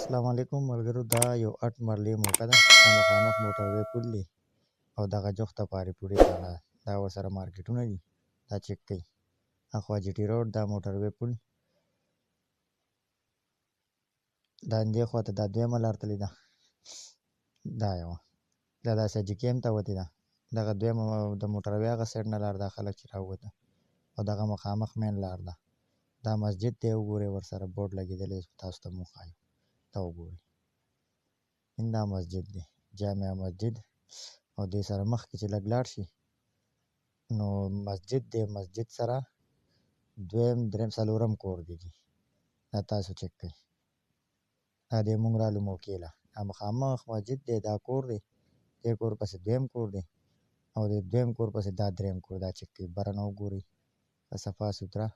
السلام علیکم ملګرو، دا یو اټ مرلې موقع ده. دا مخامخ موټروی پل دی او دغه جوخته پارې پورې تاڼه ده. دا ورسره مارکیټونه دي. دا چک کوئ. اخوا جي ټي روډ، دا موټروی پل، دا همدې خوا ته دا دویمه لار تللې ده. دا یوه دا داسې حاجي کیمپ ته وتې ده. دغه دویمه د موټروی هغه سایډ نه لار، دا خلک چې راووته، او دغه مخامخ مین لار ده. دا مسجد دی، وګورئ ورسره بورډ لګېدلی، تاسو ته مو وښایم. دا وګورئ، دا مسجد دی، جامع مسجد. او دې سره مخکې چې لږ لاړ شي نو مسجد دی. مسجد سره دویم، دریم، څلورم کور دی. دا تاسو چک کړئ. دا دی مونږ رالو موقع له. دا مخامخ مسجد دی، دا کور دی، دې کور پسې دویم کور دی، او د دویم کور پسې دا دریم کور. دا چک کړئ. بره نه وګورئ، صفا سوتره.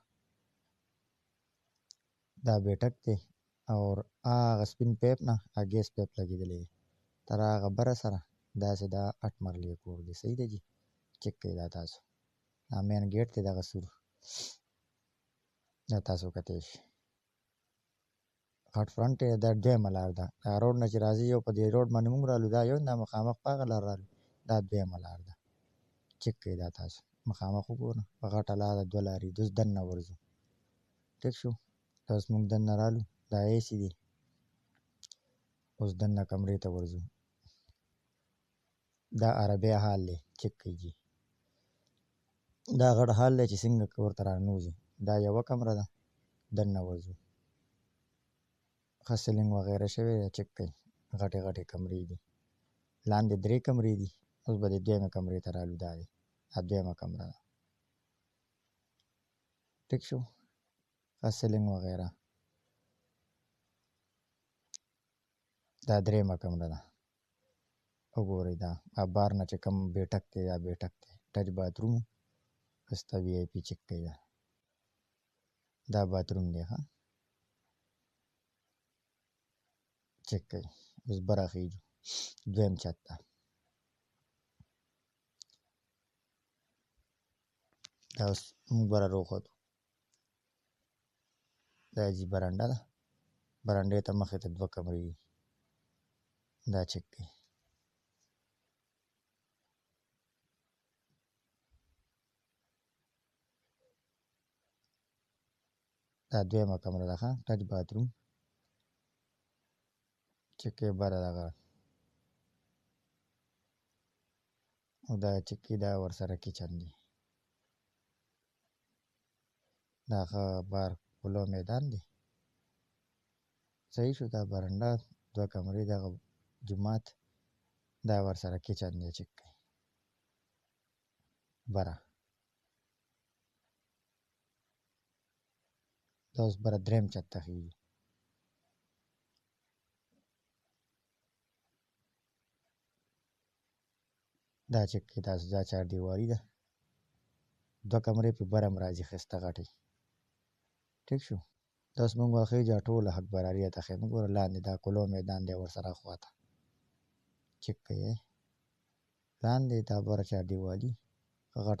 دا بیټک دی، او هغه سپین پیپ نه ګیس پیپ لګېدلی دی. تر هغه بره سره داسې دا اټ مرلې کور دی. صحیح ده جي؟ چک کړئ. دا تاسو دا مین ګیټ دی، دغه سور. دا تاسو کتی شئ. غټ فرنټ دی. دا دویمه لار ده. دا روډ نه چې راځي، یو په دې روډ باندې مونږ رالو، دا یو، دا مخامخ په هغه لار رالو، دا دویمه لار ده. چک کړئ. دا تاسو مخامخ وګوره، په غټه لاره دوه لارې دي. اوس دننه ورځو. ټیک شو؟ اوس مونږ دننه رالو، دا اے سی دی. اوس دننه کمرې ته ورځو. دا عربی حال دی. چک کړئ جي. دا غټ حال دی چې څنګه ورته راننوځي. دا یوه کمره ده، دننه ورځو. ښه سیلینګ وغیره شوی دی. چک کړئ. غټې غټې کمرې دي. لاندې 3 کمرې دي. اوس به د دویمې کمرې ته رالو. دا دی، دا دویمه کمره ده. ټیک شو؟ ښه سیلینګ وغیره. دا دریمه کمره ده. وګورئ، دا بار نه چې کوم بیټک دی، دا بیټک دی. ټچ باتروم، ښایسته وي آی پي. چک کړئ. دا باتروم دی. ښه چک کړئ. اوس بره خیږو، دویم چت ته. دا اوس موږ بره راوخوتو. دا جي برنډه ده. برنډې ته مخې ته 2 کمرې دي. دا چک کړئ. دا دویمه کمره ده. ښه ټچ باتروم. چک کړئ. بره دغه، او دا چک کړئ. دا ورسره کچن دی. دا ښه بار پلو میدان دی. صحیح شو؟ دا برنډه، 2 کمرې، دغه جومات، دا ورسره کچن دی. چک کړئ. بره دا اوس بره دریم چت ته خیږو. دا چک کړئ. تاسو دا 4 دیواري ده. 2 کمرې په بره هم راځي، ښایسته غټې. ټیک شو؟ دا اوس مونږ ورخیږو ټوله حق براریه ته خیم. وګوره لاندې دا کلو میدان دی ورسره خواته. چک کړئ. لاندې دا بره 4 دیوالي غټ